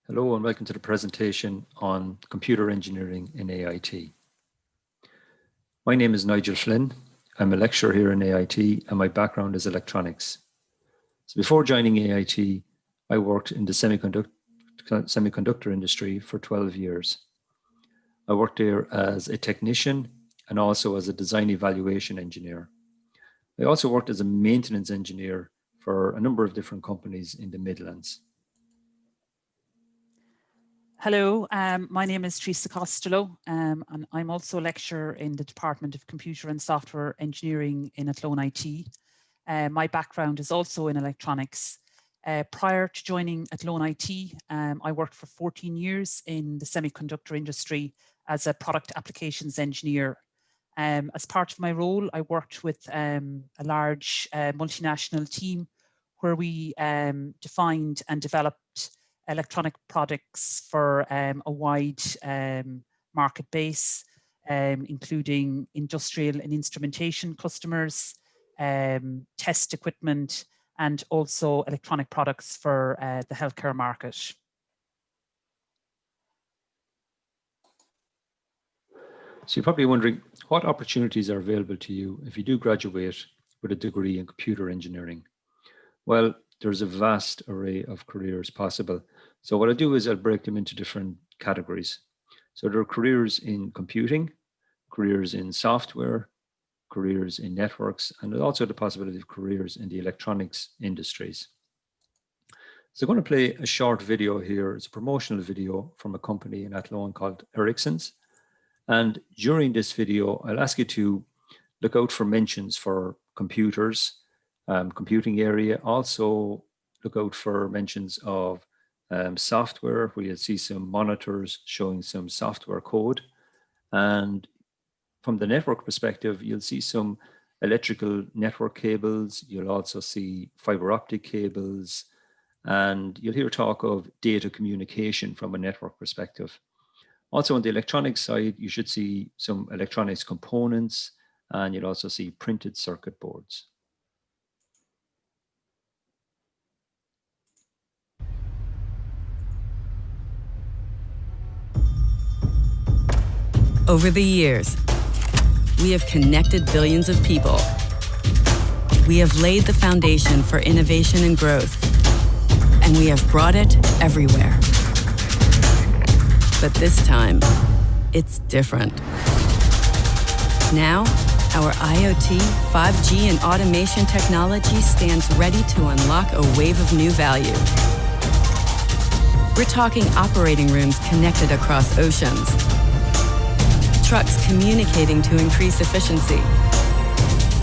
Hello and welcome to the presentation on computer engineering in AIT. My name is Nigel Flynn. I'm a lecturer here in AIT and my background is electronics. So before joining AIT, I worked in the semiconductor industry for 12 years. I worked there as a technician and also as a design evaluation engineer. I also worked as a maintenance engineer for a number of different companies in the Midlands. Hello, my name is Teresa Costello, and I'm also a lecturer in the Department of Computer and Software Engineering in Athlone IT. My background is also in electronics. Prior to joining Athlone IT, I worked for 14 years in the semiconductor industry as a product applications engineer. As part of my role, I worked with a large multinational team where we defined and developed electronic products for a wide market base, including industrial and instrumentation customers, test equipment, and also electronic products for the healthcare market. So you're probably wondering what opportunities are available to you if you do graduate with a degree in computer engineering. Well, there's a vast array of careers possible. So what I do is I'll break them into different categories. So there are careers in computing, careers in software, careers in networks, and also the possibility of careers in the electronics industries. So I'm going to play a short video here. It's a promotional video from a company in Athlone called Ericsson's. And during this video, I'll ask you to look out for mentions for computers, computing area. Also look out for mentions of software, where you'll see some monitors showing some software code. And from the network perspective, you'll see some electrical network cables. You'll also see fiber optic cables, and you'll hear talk of data communication from a network perspective. Also on the electronics side, you should see some electronics components, and you'll also see printed circuit boards. Over the years, we have connected billions of people. We have laid the foundation for innovation and growth, and we have brought it everywhere. But this time, it's different. Now, our IoT, 5G, and automation technology stands ready to unlock a wave of new value. We're talking operating rooms connected across oceans, trucks communicating to increase efficiency,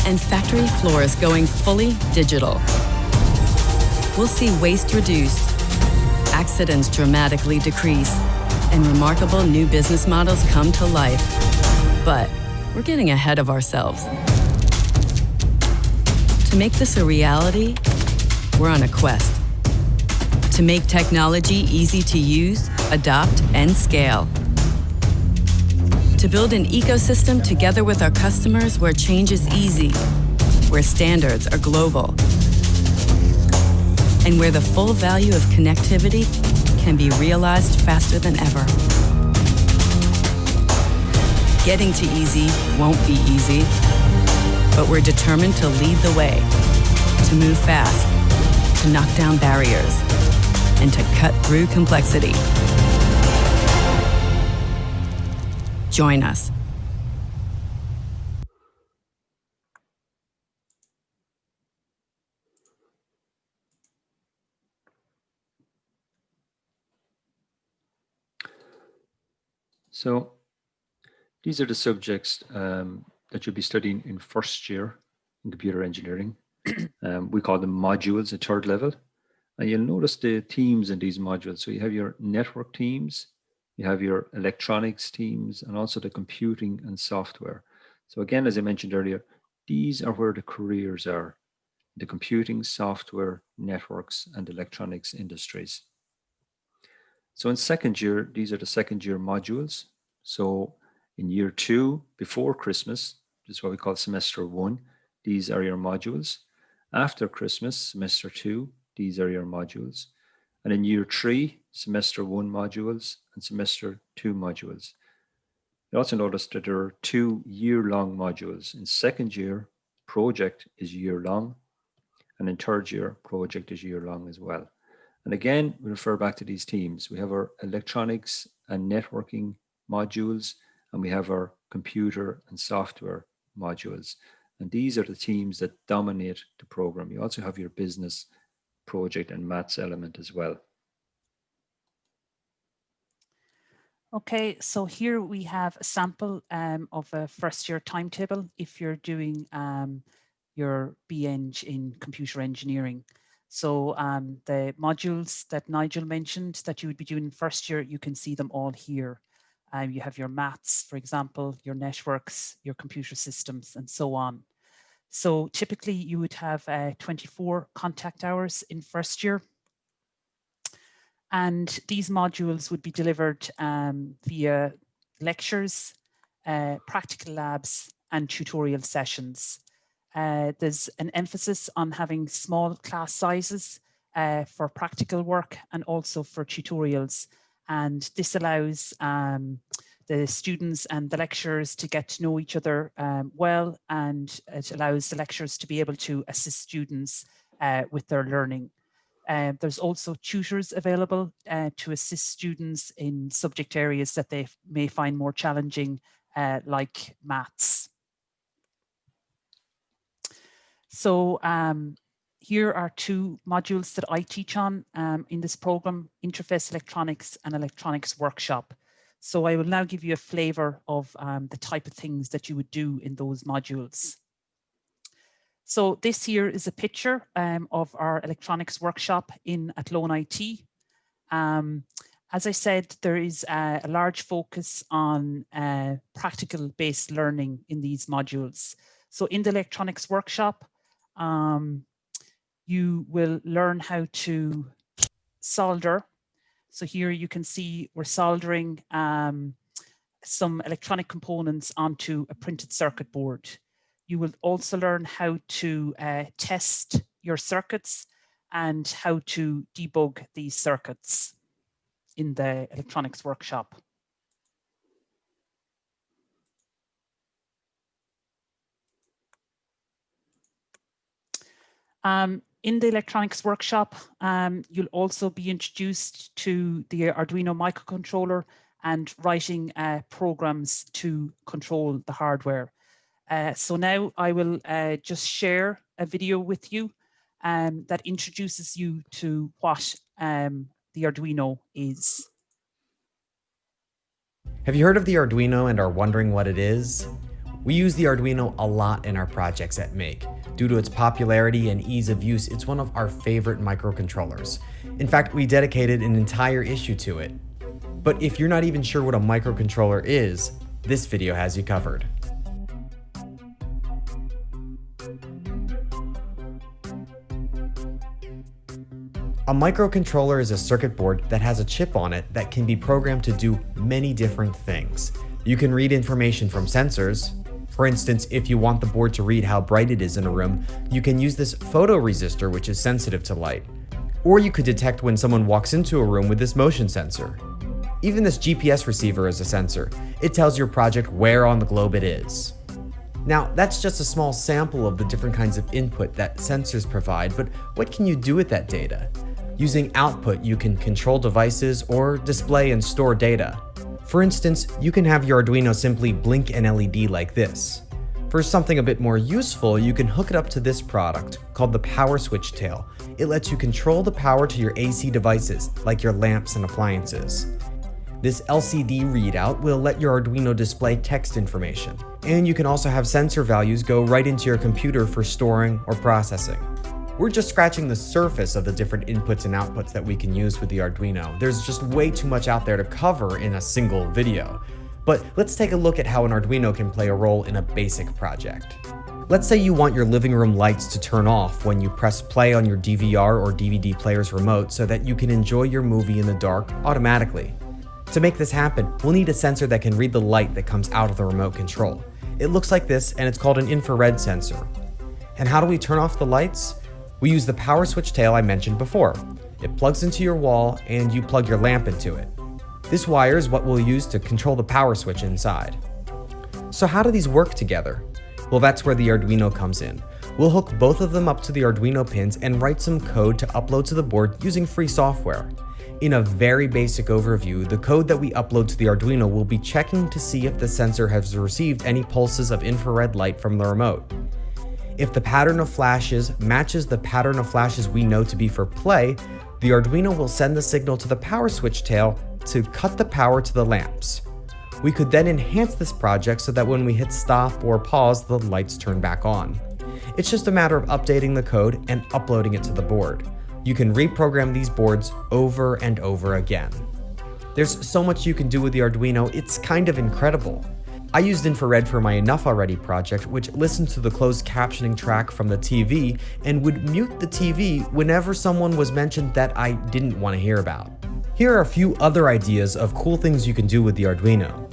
and factory floors going fully digital. We'll see waste reduced, accidents dramatically decrease, and remarkable new business models come to life. But we're getting ahead of ourselves. To make this a reality, we're on a quest. To make technology easy to use, adopt, and scale. To build an ecosystem together with our customers where change is easy, where standards are global, and where the full value of connectivity can be realized faster than ever. Getting to easy won't be easy, but we're determined to lead the way, to move fast, to knock down barriers, and to cut through complexity. Join us. So these are the subjects that you'll be studying in first year in computer engineering. We call them modules at third level. And you'll notice the themes in these modules. So you have your network teams, you have your electronics teams, and also the computing and software. So again, as I mentioned earlier, these are where the careers are: the computing, software, networks, and electronics industries. So in second year, these are the second year modules. So in year 2, before Christmas, this is what we call semester 1, these are your modules. After Christmas, semester 2, these are your modules. And in year 3, semester 1 modules and semester 2 modules. You also notice that there are 2 year-long modules. In second year, project is year-long, and in third year, project is year-long as well. And again, we refer back to these teams. We have our electronics and networking modules, and we have our computer and software modules. And these are the teams that dominate the program. You also have your business, project, and maths element as well. Okay, so here we have a sample of a first year timetable if you're doing your BEng in computer engineering. So the modules that Nigel mentioned that you would be doing in first year, you can see them all here. You have your maths, for example, your networks, your computer systems, and so on. So typically you would have 24 contact hours in first year. And these modules would be delivered via lectures, practical labs, and tutorial sessions. There's an emphasis on having small class sizes for practical work and also for tutorials. And this allows the students and the lecturers to get to know each other well, and it allows the lecturers to be able to assist students with their learning. There's also tutors available to assist students in subject areas that they may find more challenging, like maths. So here are 2 modules that I teach on in this program, Interface Electronics and Electronics Workshop. So I will now give you a flavor of the type of things that you would do in those modules. So this here is a picture of our electronics workshop in Athlone IT. As I said, there is a large focus on practical based learning in these modules. So in the electronics workshop, you will learn how to solder. So here you can see we're soldering some electronic components onto a printed circuit board. You will also learn how to test your circuits and how to debug these circuits in the electronics workshop. In the electronics workshop, you'll also be introduced to the Arduino microcontroller and writing programs to control the hardware. So now I will just share a video with you that introduces you to what the Arduino is. Have you heard of the Arduino and are wondering what it is? We use the Arduino a lot in our projects at Make. Due to its popularity and ease of use, it's one of our favorite microcontrollers. In fact, we dedicated an entire issue to it. But if you're not even sure what a microcontroller is, this video has you covered. A microcontroller is a circuit board that has a chip on it that can be programmed to do many different things. You can read information from sensors. For instance, if you want the board to read how bright it is in a room, you can use this photoresistor, which is sensitive to light. Or you could detect when someone walks into a room with this motion sensor. Even this GPS receiver is a sensor. It tells your project where on the globe it is. Now, that's just a small sample of the different kinds of input that sensors provide, but what can you do with that data? Using output, you can control devices or display and store data. For instance, you can have your Arduino simply blink an LED like this. For something a bit more useful, you can hook it up to this product called the Power Switch Tail. It lets you control the power to your AC devices, like your lamps and appliances. This LCD readout will let your Arduino display text information. And you can also have sensor values go right into your computer for storing or processing. We're just scratching the surface of the different inputs and outputs that we can use with the Arduino. There's just way too much out there to cover in a single video. But let's take a look at how an Arduino can play a role in a basic project. Let's say you want your living room lights to turn off when you press play on your DVR or DVD player's remote so that you can enjoy your movie in the dark automatically. To make this happen, we'll need a sensor that can read the light that comes out of the remote control. It looks like this, and it's called an infrared sensor. And how do we turn off the lights? We use the power switch tail I mentioned before. It plugs into your wall and you plug your lamp into it. This wire is what we'll use to control the power switch inside. So how do these work together? Well, that's where the Arduino comes in. We'll hook both of them up to the Arduino pins and write some code to upload to the board using free software. In a very basic overview, the code that we upload to the Arduino will be checking to see if the sensor has received any pulses of infrared light from the remote. If the pattern of flashes matches the pattern of flashes we know to be for play, the Arduino will send the signal to the power switch tail to cut the power to the lamps. We could then enhance this project so that when we hit stop or pause, the lights turn back on. It's just a matter of updating the code and uploading it to the board. You can reprogram these boards over and over again. There's so much you can do with the Arduino, it's kind of incredible. I used infrared for my Enough Already project, which listened to the closed captioning track from the TV and would mute the TV whenever someone was mentioned that I didn't want to hear about. Here are a few other ideas of cool things you can do with the Arduino.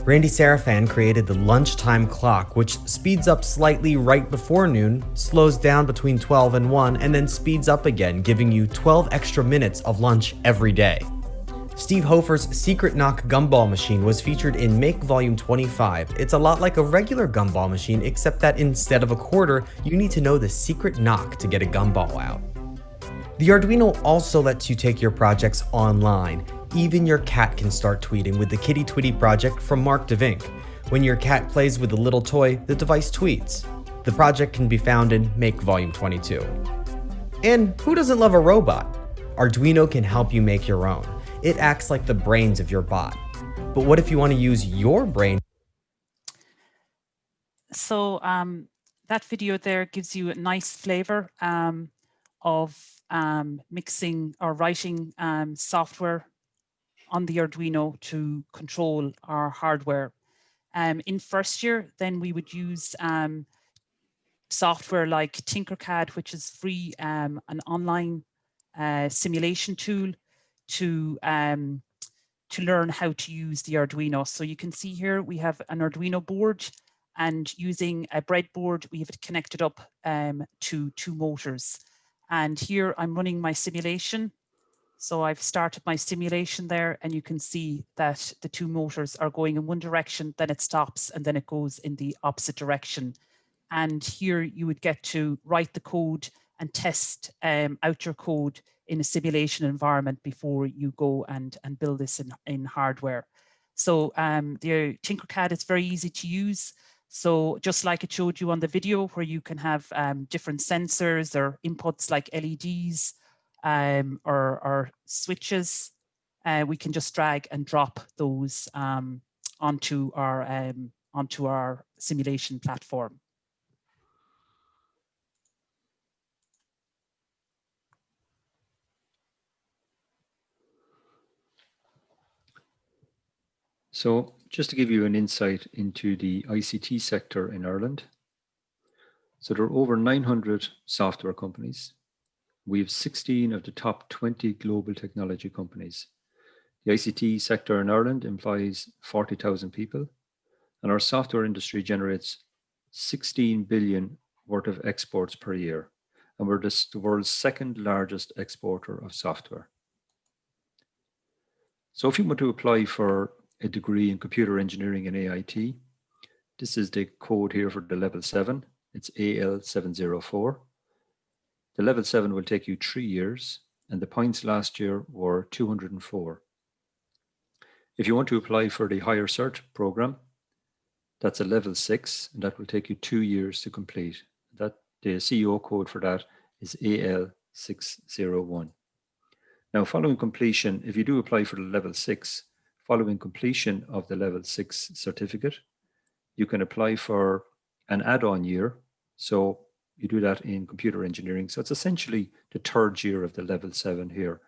Randy Serafan created the lunchtime clock, which speeds up slightly right before noon, slows down between 12 and 1, and then speeds up again, giving you 12 extra minutes of lunch every day. Steve Hofer's Secret Knock gumball machine was featured in Make Volume 25. It's a lot like a regular gumball machine, except that instead of a quarter, you need to know the secret knock to get a gumball out. The Arduino also lets you take your projects online. Even your cat can start tweeting with the Kitty Twitty project from Mark DeVink. When your cat plays with a little toy, the device tweets. The project can be found in Make Volume 22. And who doesn't love a robot? Arduino can help you make your own. It acts like the brains of your bot. But what if you want to use your brain? So that video there gives you a nice flavor of mixing or writing software on the Arduino to control our hardware. In first year, then we would use software like Tinkercad, which is free, an online simulation tool to learn how to use the Arduino. So you can see here we have an Arduino board, and using a breadboard, we have it connected up to 2 motors. And here I'm running my simulation. So I've started my simulation there, and you can see that the 2 motors are going in one direction, then it stops, and then it goes in the opposite direction. And here you would get to write the code and test out your code in a simulation environment before you go and build this in hardware. So the Tinkercad is very easy to use. So just like it showed you on the video, where you can have different sensors or inputs like LEDs or switches, we can just drag and drop those onto our simulation platform. So just to give you an insight into the ICT sector in Ireland. So there are over 900 software companies. We have 16 of the top 20 global technology companies. The ICT sector in Ireland employs 40,000 people, and our software industry generates 16 billion worth of exports per year. And we're the world's 2nd largest exporter of software. So if you want to apply for a degree in computer engineering and AIT, this is the code here for the level 7. It's AL704. The level 7 will take you 3 years, and the points last year were 204. If you want to apply for the higher cert program, that's a level 6, and that will take you 2 years to complete. The CEO code for that is AL601. Now, following completion, if you do apply for the level 6, following completion of the level 6 certificate, you can apply for an add-on year. So you do that in computer engineering. So it's essentially the 3rd year of the level 7 here.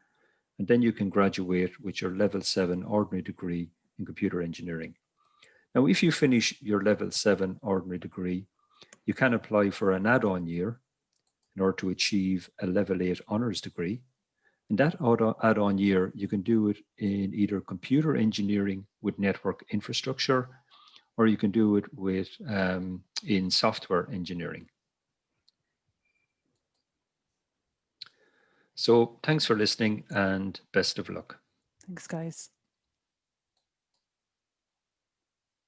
And then you can graduate with your level 7 ordinary degree in computer engineering. Now, if you finish your level 7 ordinary degree, you can apply for an add-on year in order to achieve a level 8 honors degree. And that add-on year, you can do it in either computer engineering with network infrastructure, or you can do it with in software engineering. So thanks for listening and best of luck. Thanks, guys.